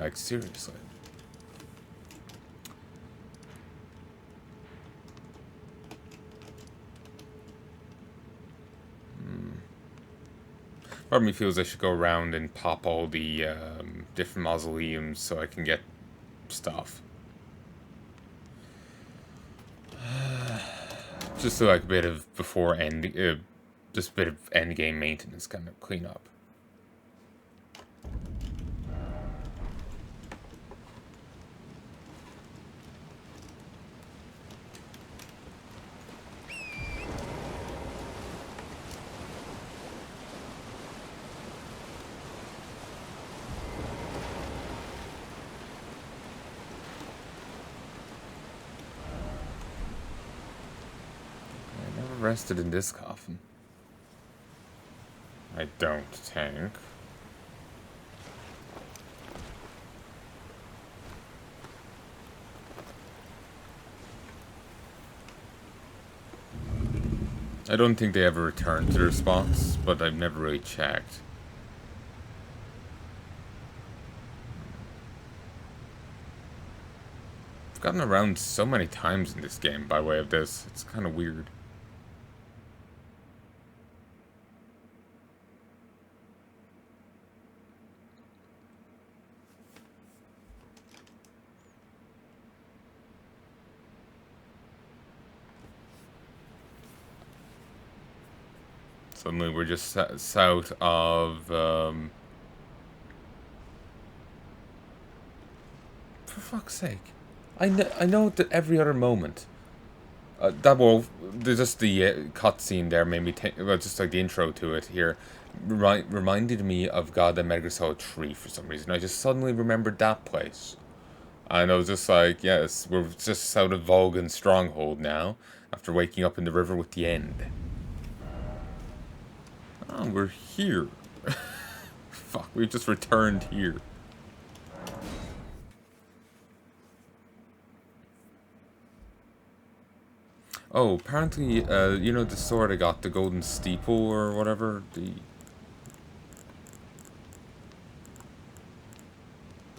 like, seriously. Part of me feels I should go around and pop all the different mausoleums so I can get stuff. Just so like a bit of just a bit of end game maintenance kind of cleanup. Rested in this coffin. I don't think. I don't think they ever returned to their spots, but I've never really checked. I've gotten around so many times in this game by way of this. It's kind of weird. Suddenly we're just south of, for fuck's sake. I know that every other moment. There's just the cutscene there made me think, well, just like the intro to it here, reminded me of God and Metal Solid 3 for some reason. I just suddenly remembered that place. And I was just like, yes, we're just south of Volgan's stronghold now, after waking up in the river with the end. Oh, we're here. Fuck, we've just returned here. Oh, apparently, you know the sword I got, the golden steeple or whatever? The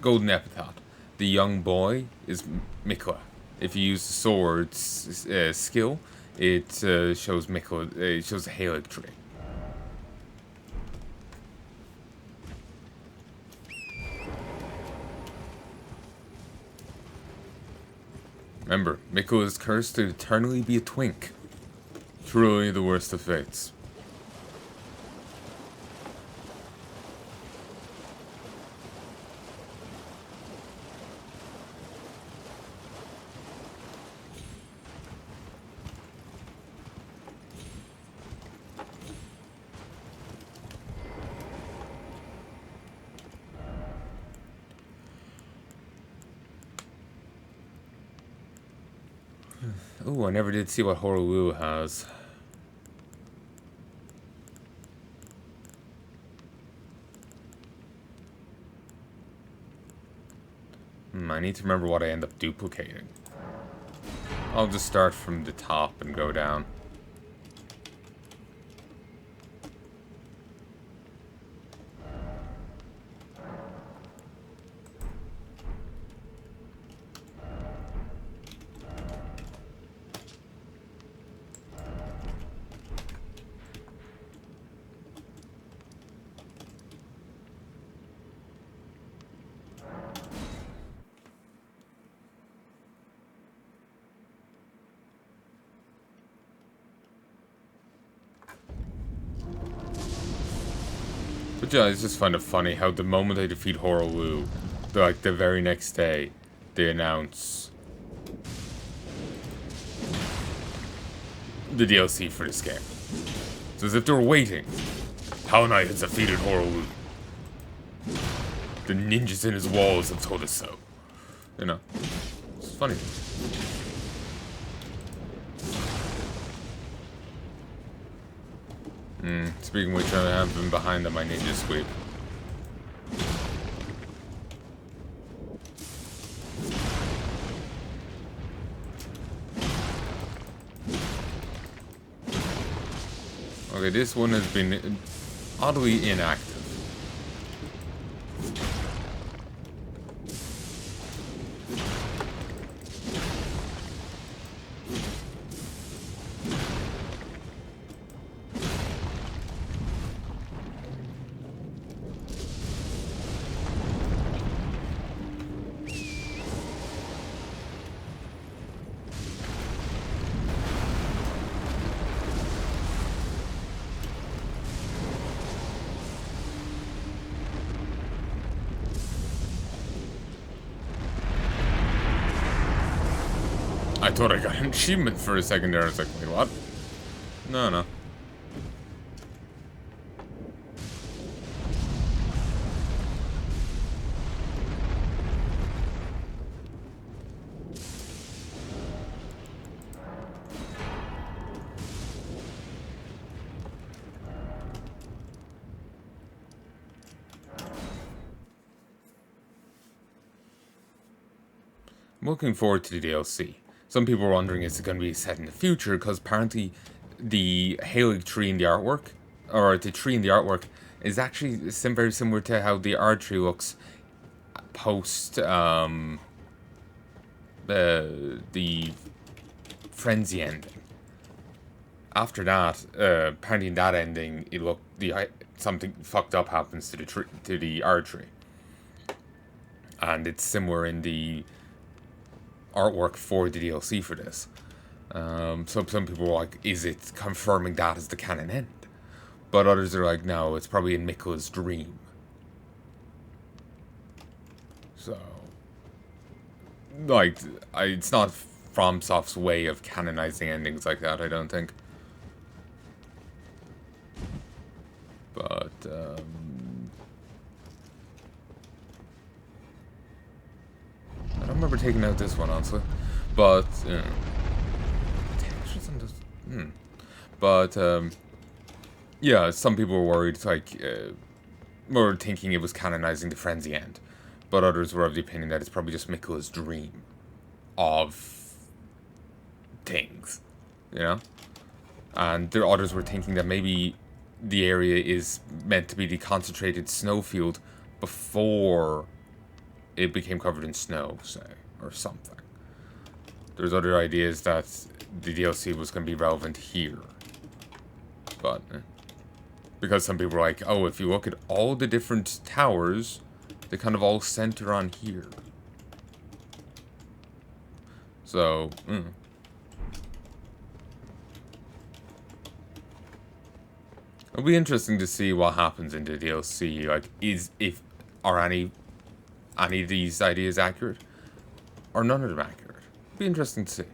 golden epitaph. The young boy is Mikla. If you use the sword's skill, it shows Mikla, it shows the Heya tree. Remember, Mikla is cursed to eternally be a twink. Truly the worst of fates. Ooh, I never did see what Horolu has. I need to remember what I end up duplicating. I'll just start from the top and go down. But yeah, I just find it funny how the moment they defeat Horolu, like the very next day, they announce the DLC for this game. It's as if they were waiting. Palanai has defeated Horolu. The ninjas in his walls have told us so. You know, it's funny. Speaking of which, I have been behind on my ninja sweep. Okay, this one has been oddly inactive. I thought I got an achievement for a second there. I was like, wait, what? No, no. I'm looking forward to the DLC. Some people are wondering, is it going to be set in the future? Because apparently the Heya tree in the artwork, or the tree in the artwork, is actually very similar to how the art tree looks post the frenzy ending. After that, apparently in that ending, it looked something fucked up happens to the art tree, and it's similar in the artwork for the DLC for this. So some people are like, is it confirming that as the canon end? But others are like, no, it's probably in Mikla's dream. So, like, it's not FromSoft's way of canonizing endings like that, I don't think. But, I don't remember taking out this one, honestly. But, But, yeah, some people were worried, like, were thinking it was canonizing the frenzy end. But others were of the opinion that it's probably just Mikla's dream of things, you know? And there others were thinking that maybe the area is meant to be the concentrated snowfield before it became covered in snow, say, or something. There's other ideas that the DLC was going to be relevant here. But, because some people were like, oh, if you look at all the different towers, they kind of all center on here. So, it'll be interesting to see what happens in the DLC. Like, are any of these ideas accurate? Or none of them accurate? It'll be interesting to see.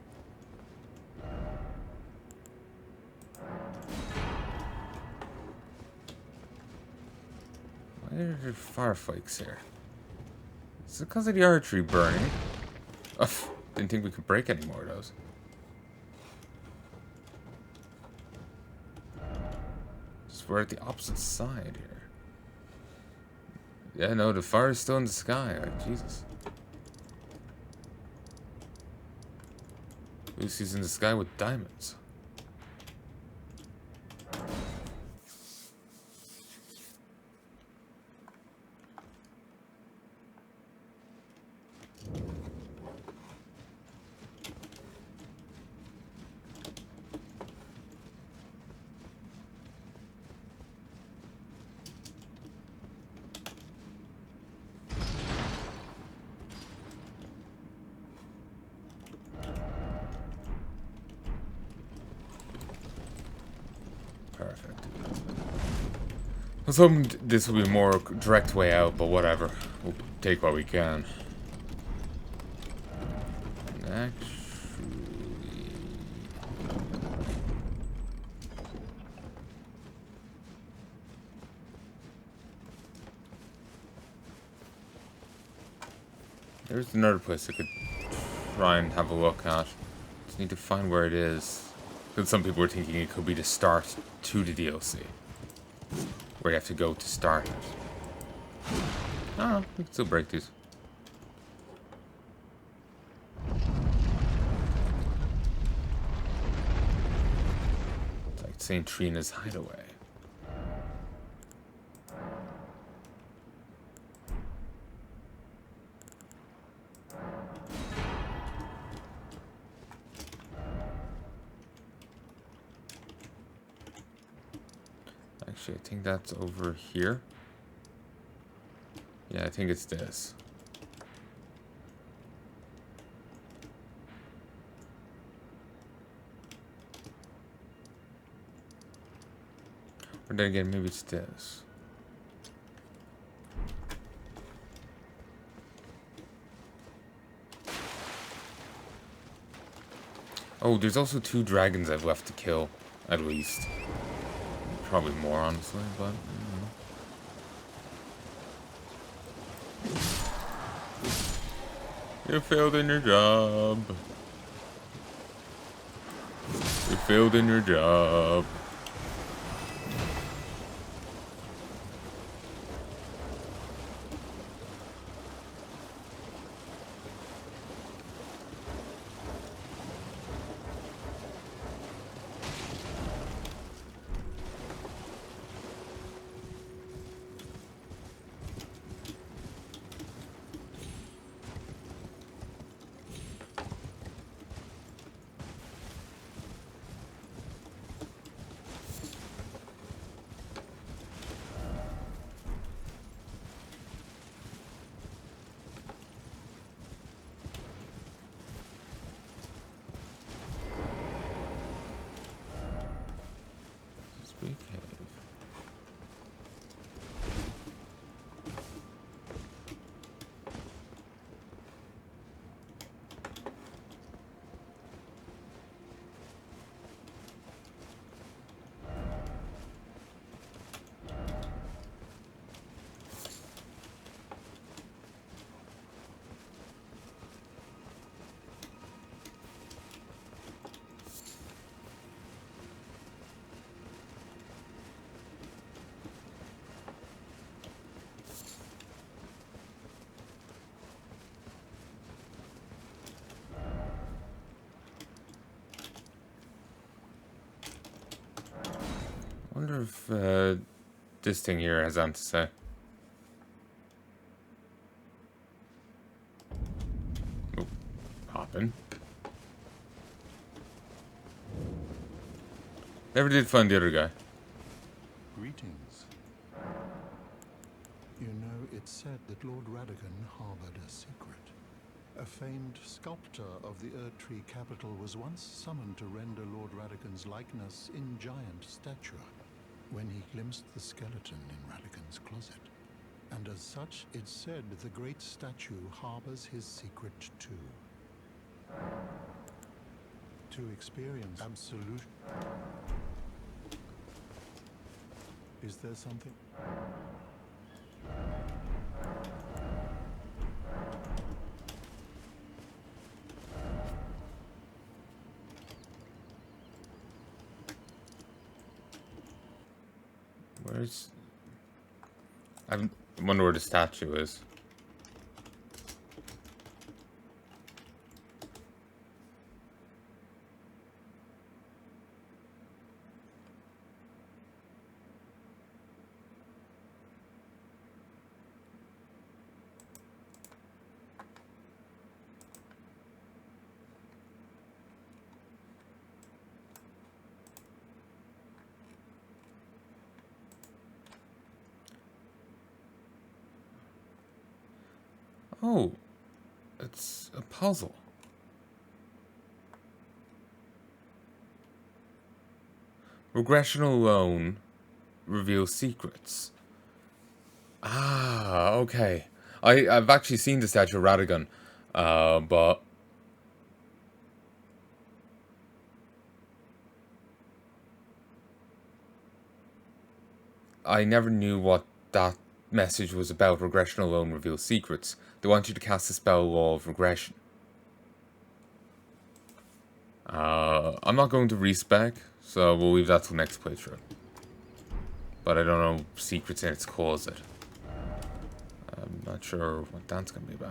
Why are there fireflakes here? Is it because of the archery burning? Ugh, didn't think we could break any more of those. Just we're at the opposite side here. Yeah, no, the fire is still in the sky. Like, Jesus. Lucy's in the sky with diamonds. Perfect. I was hoping this would be a more direct way out, but whatever. We'll take what we can. Actually... there's another place I could try and have a look at. Just need to find where it is. Because some people were thinking it could be the start to the DLC. Where you have to go to start it. I don't know, we can still break these. It's like St. Trina's hideaway. Actually, I think that's over here. Yeah, I think it's this. Or then again, maybe it's this. Oh, there's also 2 dragons I've left to kill, at least. Probably more, honestly, but... You failed in your job. You failed in your job. Sweet cave. I wonder if this thing here has anything to say. Oh, poppin'. Never did find the other guy. Greetings. You know, it's said that Lord Radagon harbored a secret. A famed sculptor of the Erdtree capital was once summoned to render Lord Radagon's likeness in giant stature, when he glimpsed the skeleton in Radagon's closet. And as such, it's said the great statue harbors his secret too. To experience absolute... Is there something? Where's... I wonder where the statue is. Oh, it's a puzzle. Regression alone reveals secrets. Ah, okay. I've actually seen the statue of Radagon, but I never knew what that message was about. Regression alone reveals secrets. They want you to cast the spell Law of Regression. I'm not going to respec, so we'll leave that till next playthrough. But I don't know secrets in its closet. I'm not sure what that's going to be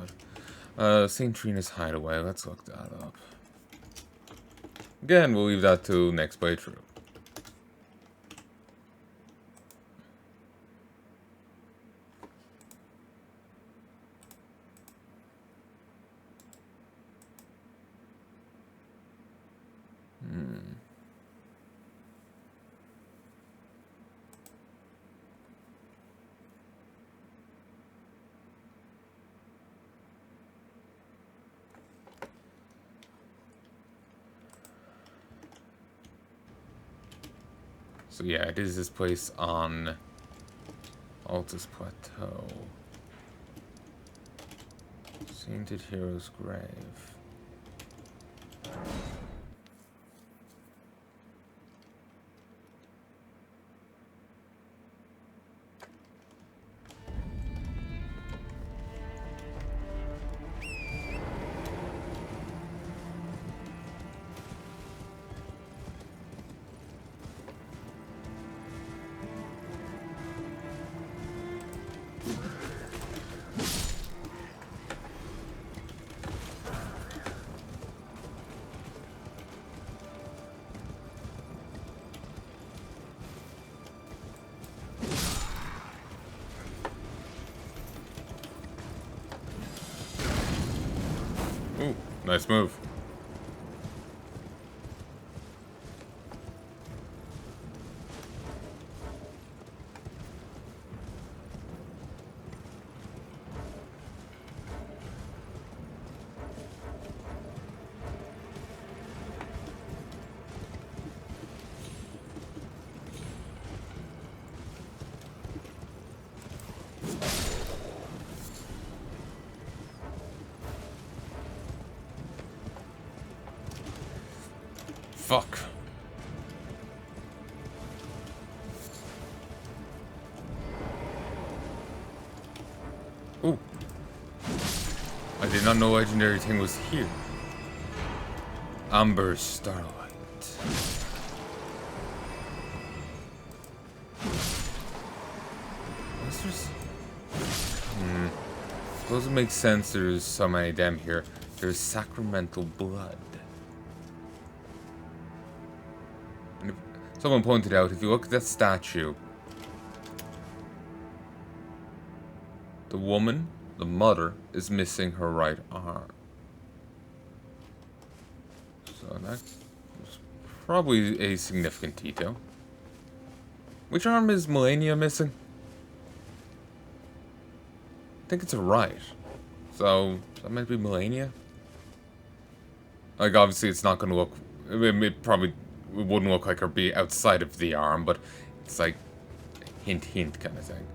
about. St. Trina's Hideaway, let's look that up. Again, we'll leave that till next playthrough. So yeah, it is this place on Altus Plateau. Sainted Hero's Grave. Ooh, nice move. Fuck. Ooh. I did not know legendary thing was here. Amber Starlight. What's this? Suppose it makes sense there's so many of them here. There's sacramental blood. And if, someone pointed out, if you look at that statue, the woman, the mother, is missing her right arm. So that's probably a significant detail. Which arm is Melania missing? I think it's a right. So that might be Melania. Like, obviously it's not going to look... It probably wouldn't look like her be outside of the arm, but it's like hint hint kind of thing.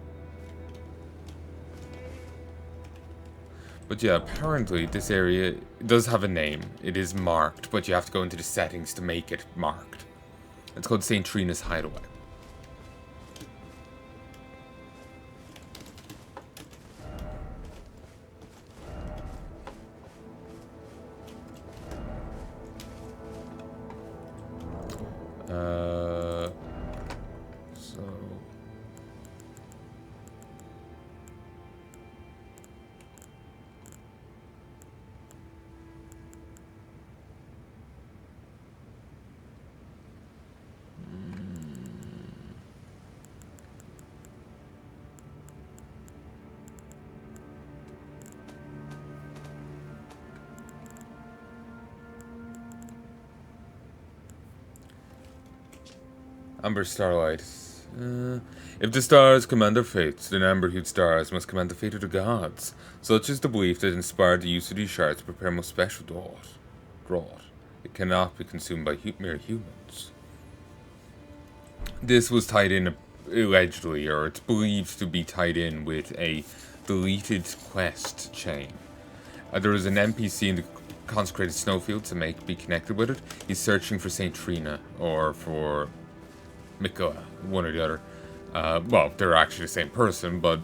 But yeah, apparently this area does have a name. It is marked, but you have to go into the settings to make it marked. It's called St. Trina's Hideaway. So... Amber Starlight. If the stars command their fates, then amber-hued stars must command the fate of the gods. Such is the belief that inspired the use of these shards to prepare most special draught. It cannot be consumed by mere humans. This was tied in, allegedly, or it's believed to be tied in with a deleted quest chain. There is an NPC in the consecrated snowfield to be connected with it. He's searching for St. Trina, or for Mikoa, one or the other. Well, they're actually the same person, but...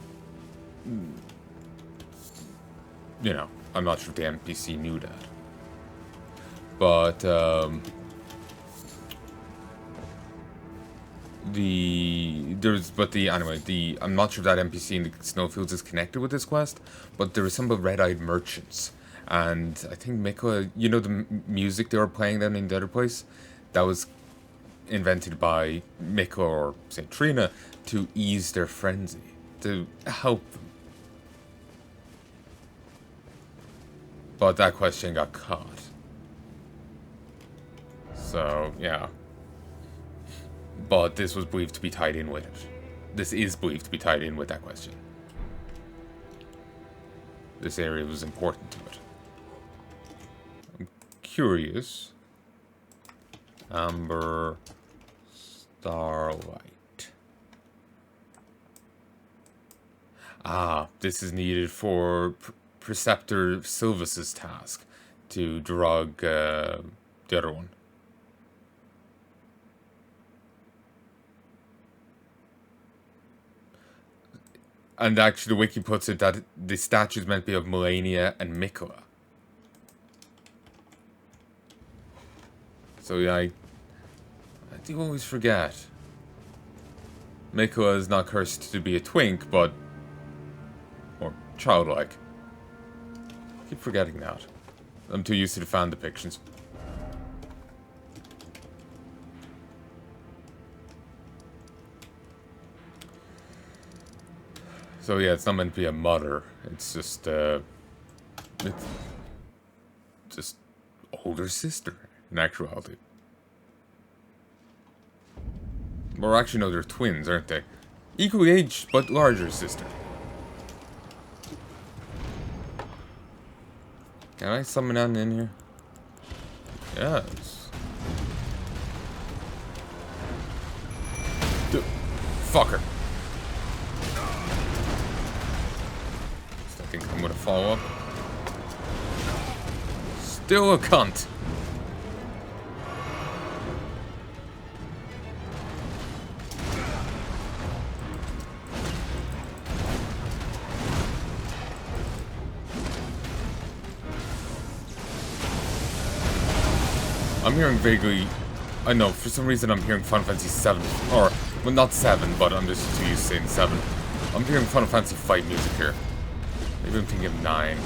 You know, I'm not sure if the NPC knew that. But, I'm not sure if that NPC in the snowfields is connected with this quest, but there was some of red-eyed merchants. And I think Mikoa, you know the music they were playing then in the other place? That was invented by Mikoa or St. Trina to ease their frenzy, to help them. But that question got caught. So, yeah. But this was believed to be tied in with it. This is believed to be tied in with that question. This area was important to it. I'm curious. Amber Starlight. Ah, this is needed for Preceptor Silvus's task to drug the other one. And actually, the wiki puts it that the statue is meant to be of Melania and Mikoa. So yeah, I do always forget. Mikoa is not cursed to be a twink, but more childlike. I keep forgetting that. I'm too used to the fan depictions. So yeah, it's not meant to be a mother. It's just just older sister, in actuality. Or actually, no, they're twins, aren't they? Equally aged, but larger sister. Can I summon on in here? Yes. Fucker. I think I'm gonna follow up. Still a cunt. I'm hearing vaguely... I know, for some reason I'm hearing Final Fantasy 7. Or, well, not 7, but I'm just too used to saying 7. I'm hearing Final Fantasy 5 music here. Maybe I'm thinking of 9.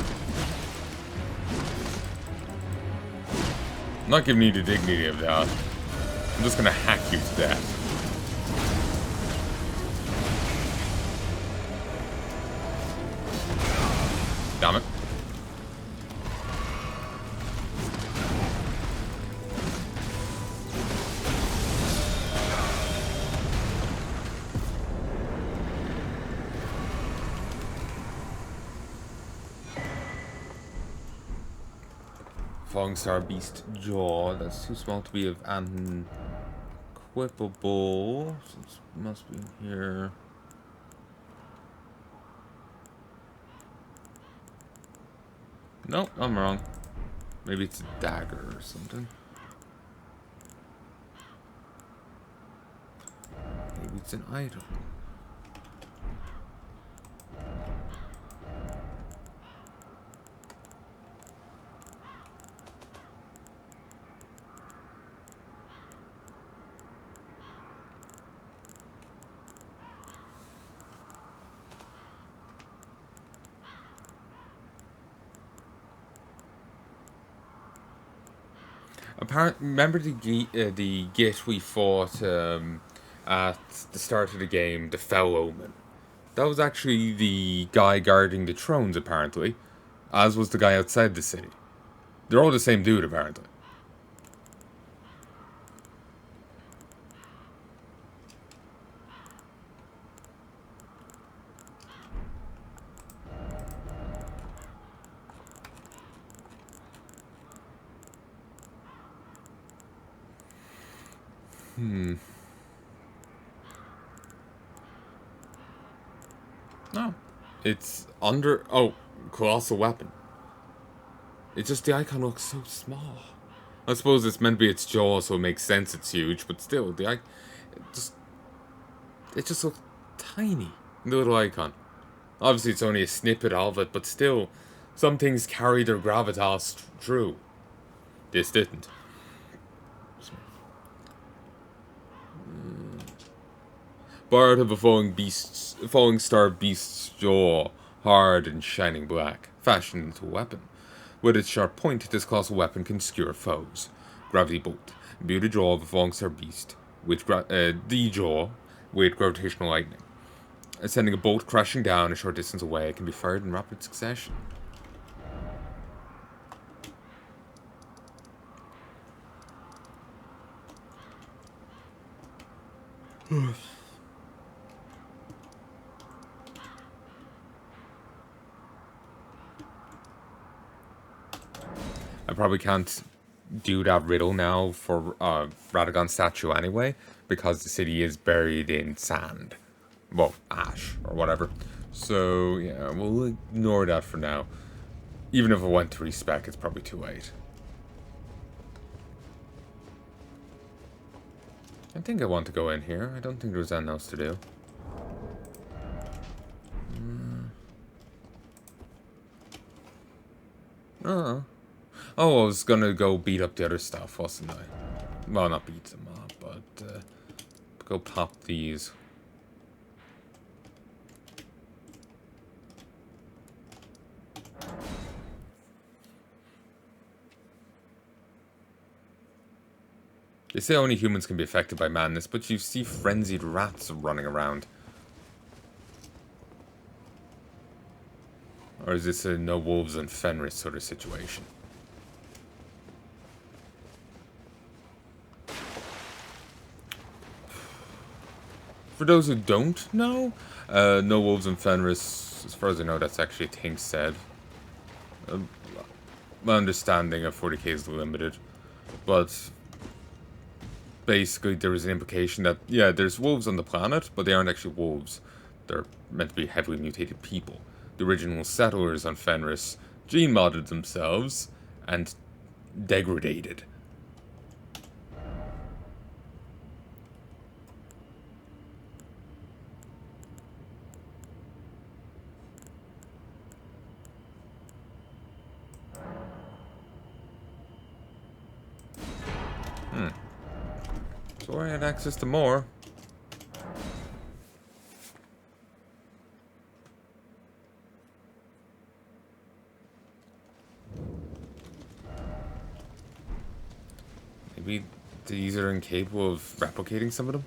I'm not giving you the dignity of that. I'm just gonna hack you to death. Damn it. Fallingstar Beast Jaw. That's too small to be of unequipable. So it must be in here. Nope, I'm wrong. Maybe it's a dagger or something. Maybe it's an item. Remember the git we fought at the start of the game, the Fell Omen? That was actually the guy guarding the thrones, apparently, as was the guy outside the city. They're all the same dude, apparently. No. It's under... Oh, colossal weapon. It's just the icon looks so small. I suppose it's meant to be its jaw, so it makes sense it's huge, but still, it just looks tiny. The little icon. Obviously, it's only a snippet of it, but still, some things carry their gravitas through. This didn't. Bard of a Fallingstar Beast's jaw, hard and shining black, fashioned into a weapon. With its sharp point, this colossal weapon can skewer foes. Gravity Bolt. Imbue the jaw of a Fallingstar Beast with the jaw with gravitational lightning. Sending a bolt crashing down a short distance away, it can be fired in rapid succession. I probably can't do that riddle now for Radagon's statue anyway, because the city is buried in sand. Well, ash, or whatever. So, yeah, we'll ignore that for now. Even if I went to respec, it's probably too late. I think I want to go in here. I don't think there's anything else to do. Oh, I was gonna go beat up the other stuff, wasn't I? Well, not beat them up, but go pop these. They say only humans can be affected by madness, but you see frenzied rats running around. Or is this a no wolves and Fenris sort of situation? For those who don't know, no wolves in Fenris. As far as I know, that's actually a thing said. Uh, my understanding of 40k is limited, but basically there was an implication that, yeah, there's wolves on the planet, but they aren't actually wolves. They're meant to be heavily mutated people. The original settlers on Fenris gene modded themselves and degraded. So I had access to more. Maybe these are incapable of replicating some of them?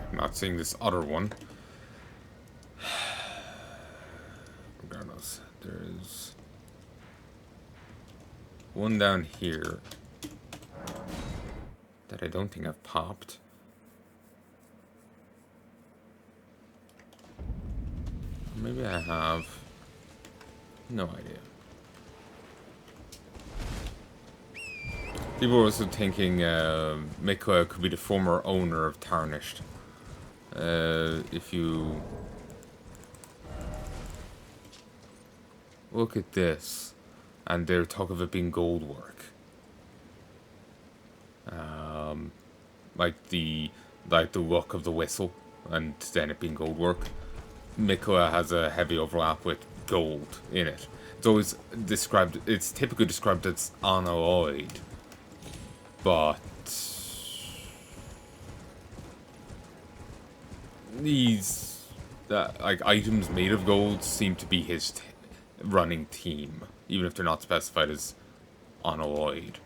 I'm not seeing this other one. Regardless, there's one down here that I don't think I've popped. Maybe I have. No idea. People are also thinking Mikla could be the former owner of Tarnished. If you look at this, and they're talk of it being gold work. Like the look of the whistle, and then it being gold work. Mikla has a heavy overlap with gold in it. It's always described. It's typically described as unalloyed, but these like items made of gold seem to be his running team, even if they're not specified as unalloyed.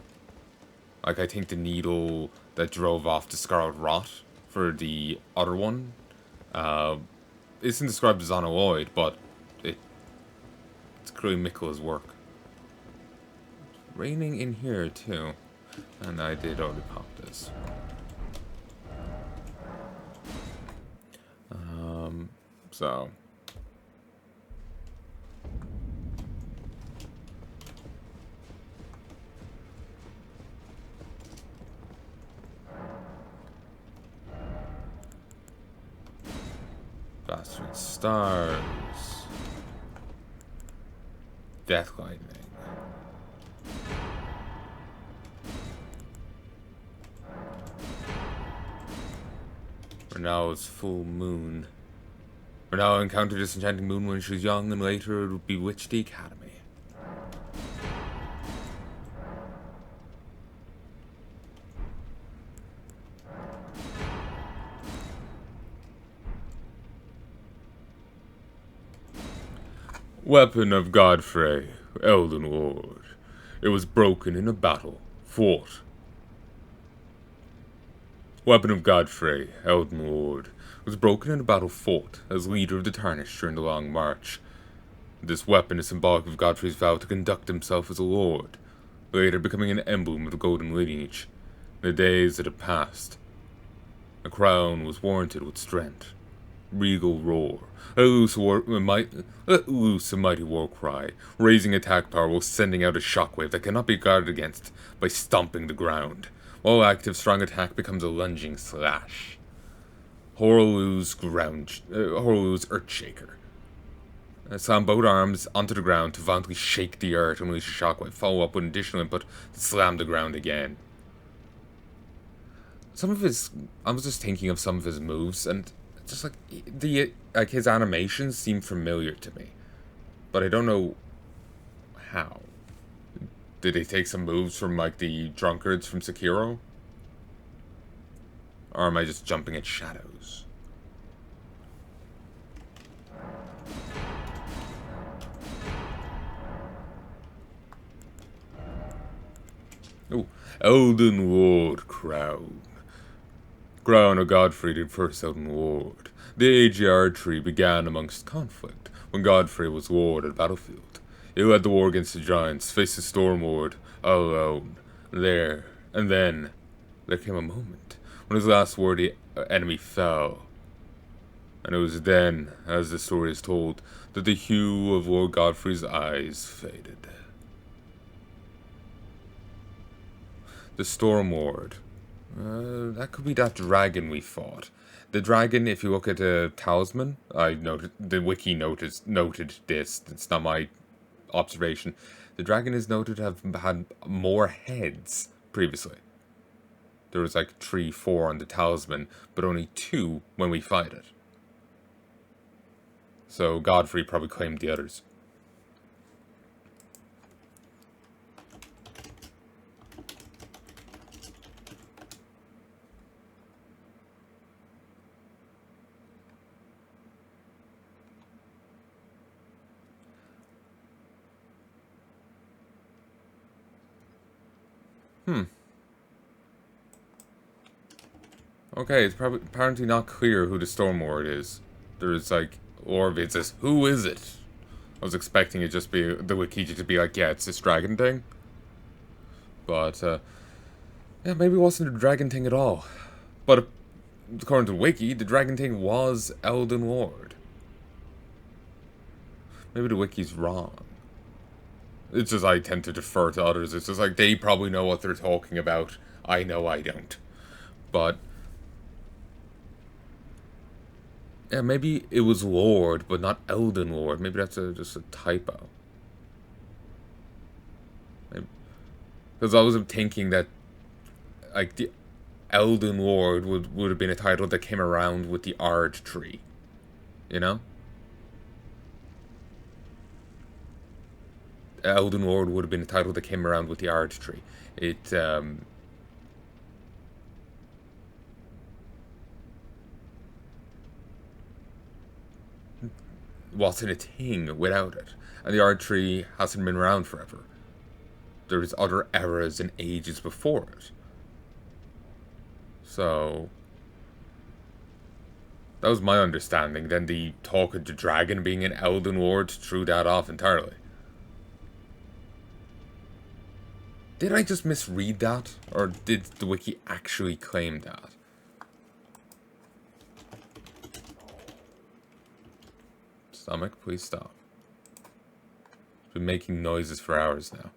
Like, I think the needle that drove off the Scarlet Rot for the other one isn't described as unalloyed, but it's clearly Mikla's work. It's raining in here too, and I did already pop this. So Bastard Stars, Death Lightning, Renal's Full Moon. Renal encountered this enchanting moon when she was young, and later it would bewitch the academy. Weapon of Godfrey, Elden Lord. It was broken in a battle, fought. Weapon of Godfrey, Elden Lord, was broken in a battle fought as leader of the Tarnished during the Long March. This weapon is symbolic of Godfrey's vow to conduct himself as a lord, later becoming an emblem of the Golden Lineage. In the days that had passed, a crown was warranted with strength. Regal roar. Let loose a mighty war cry, raising attack power while sending out a shockwave that cannot be guarded against by stomping the ground. While active, strong attack becomes a lunging slash. Horlu's Earthshaker. Slam both arms onto the ground to violently shake the earth and release a shockwave. Follow up with additional input to slam the ground again. I was just thinking of some of his moves, and just his animations seem familiar to me, but I don't know how. Did they take some moves from like the drunkards from Sekiro? Or am I just jumping at shadows? Oh, Elden Lord Crown. Crown of Godfrey the first Elden Lord. The AGR tree began amongst conflict when Godfrey was lord at the battlefield. He led the war against the giants, faced the Storm Lord all alone. Then there came a moment when his last worthy enemy fell. And it was then, as the story is told, that the hue of Lord Godfrey's eyes faded. The Storm Lord. That could be that dragon we fought. The dragon, if you look at the talisman, I noted, the wiki noted this, it's not my observation. The dragon is noted to have had more heads previously. There was like 3, 4 on the talisman, but only 2 when we fight it. So Godfrey probably claimed the others. Okay, it's apparently not clear who the Storm Lord is. There's like, or it says, who is it? I was expecting it just be, the wiki to be like, yeah, it's this dragon thing. But, yeah, maybe it wasn't a dragon thing at all. But according to the wiki, the dragon thing was Elden Lord. Maybe the wiki's wrong. It's just I tend to defer to others. It's just like, they probably know what they're talking about. I know I don't. But yeah, maybe it was Lord, but not Elden Lord. Maybe that's just a typo. Because I was thinking that, like, the Elden Lord would have been a title that came around with the Ard tree. You know? Elden Lord would have been a title that came around with the Ard tree. It, wasn't a thing without it. And the Ard tree hasn't been around forever. There's other eras and ages before it. So that was my understanding. Then the talk of the dragon being an Elden Lord threw that off entirely. Did I just misread that? Or did the wiki actually claim that? Stomach, please stop. It's been making noises for hours now.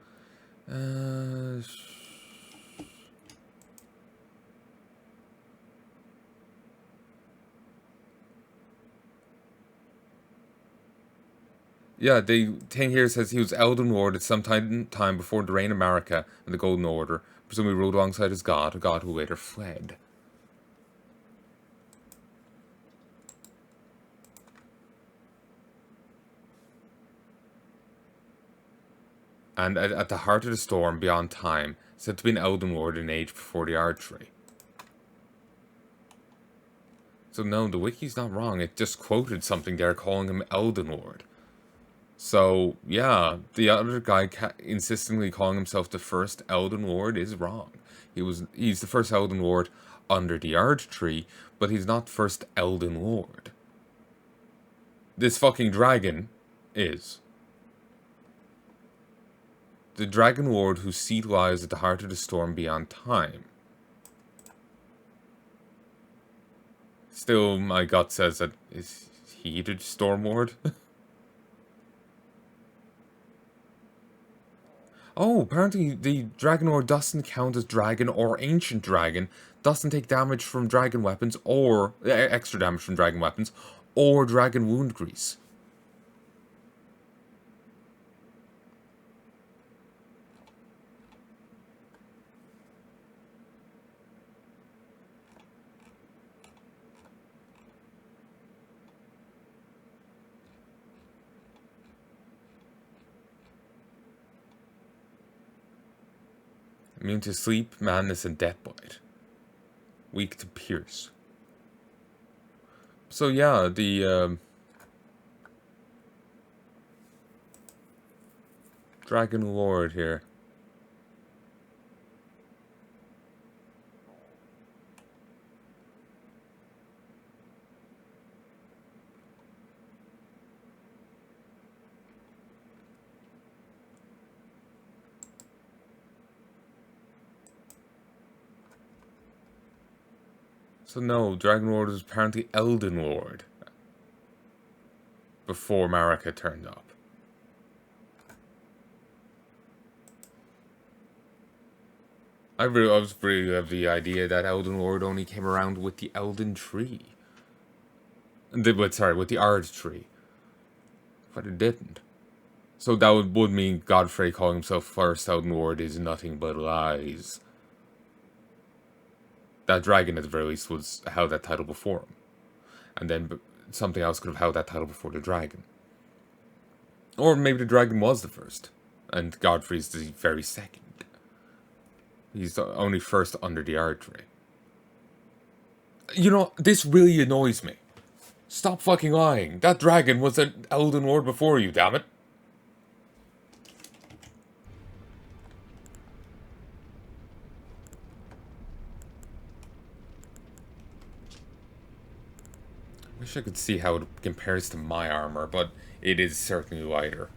Yeah, the thing here says he was Elden Lord at some time before the reign of Marika and the Golden Order. Presumably ruled alongside his god, a god who later fled. And at the heart of the storm, beyond time, said to be an Elden Lord in age before the Ard tree. So no, the wiki's not wrong. It just quoted something there calling him Elden Lord. So, yeah, the other guy insistently calling himself the first Elden Lord is wrong. He's the first Elden Lord under the Ard Tree, but he's not first Elden Lord. This fucking dragon is. The Dragon Lord whose seat lies at the heart of the storm beyond time. Still, my gut says that is he the Storm Lord? Oh, apparently the Dragon Lord doesn't count as dragon or ancient dragon, doesn't take damage from dragon weapons or extra damage from dragon weapons or dragon wound grease. Immune to sleep, madness, and deathbite. Weak to pierce. So yeah, the Dragon Lord here. So no, Dragon Lord was apparently Elden Lord. Before Marika turned up. I was really of the idea that Elden Lord only came around with the Elden Tree. With the Ard Tree. But it didn't. So that would mean Godfrey calling himself first Elden Lord is nothing but lies. That dragon, at the very least, was held that title before him. And then something else could have held that title before the dragon. Or maybe the dragon was the first, and Godfrey's the very second. He's only first under the Ard Tree. You know, this really annoys me. Stop fucking lying. That dragon was an Elden Lord before you, damn it. Wish I could see how it compares to my armor, but it is certainly lighter.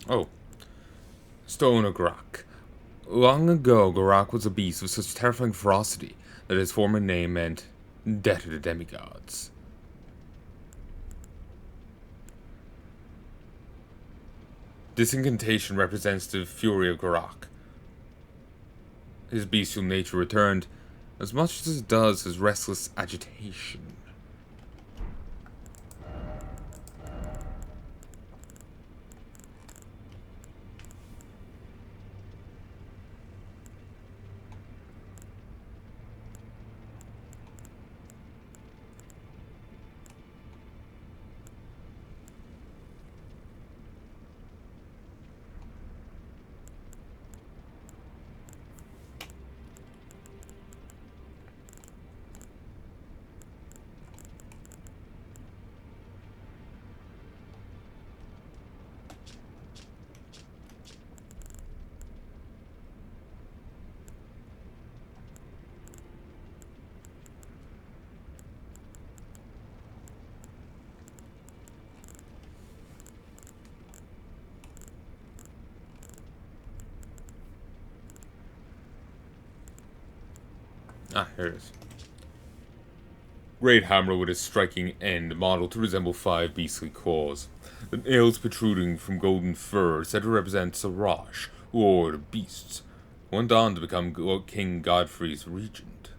Oh. Stone of Gorak. Long ago, Gorak was a beast with such terrifying ferocity that his former name meant death to the demigods. This incantation represents the fury of Gorak. His bestial nature returned, as much as it does his restless agitation. Ah, here it is. Great hammer with a striking end, modelled to resemble 5 beastly claws. The nails protruding from golden fur, said to represent Siraj, lord of beasts, who went on to become King Godfrey's regent.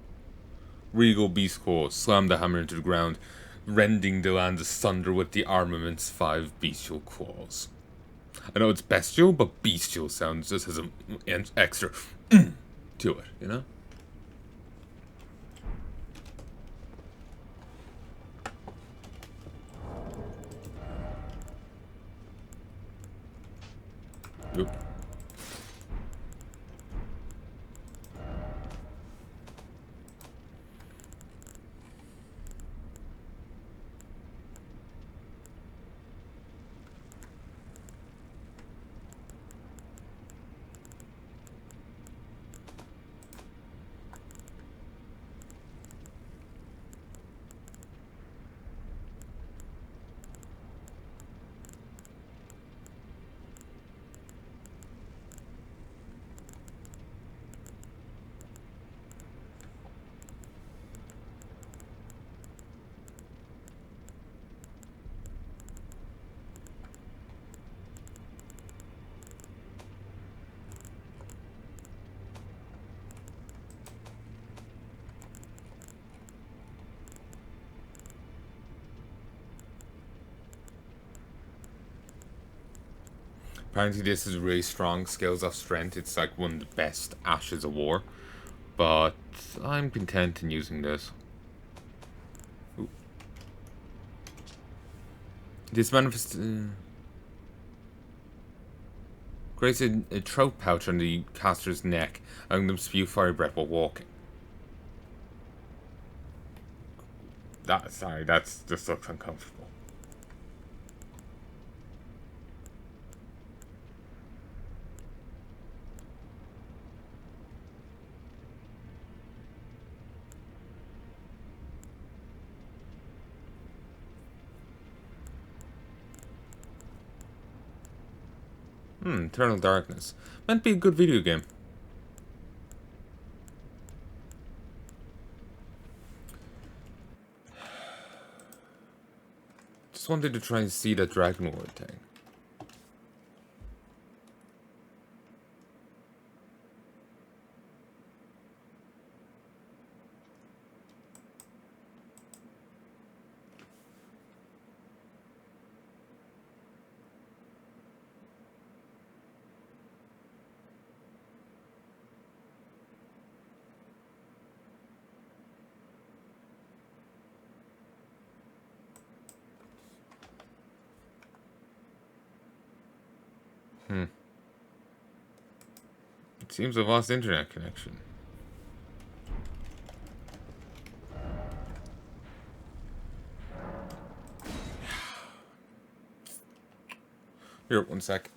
Regal beast claws slammed the hammer into the ground, rending the land asunder with the armament's 5 bestial claws. I know it's bestial, but bestial sounds just has an extra to it, you know? Oop. Apparently this is really strong scales of strength. It's like one of the best Ashes of War. But I'm content in using this. Ooh. This manifests... creates a throat pouch on the caster's neck, allowing them to spew fire breath while walking. Sorry, that's just looks uncomfortable. Eternal Darkness. Meant to be a good video game. Just wanted to try and see that Dragon Lord thing. It seems I've lost internet connection. Here, one sec.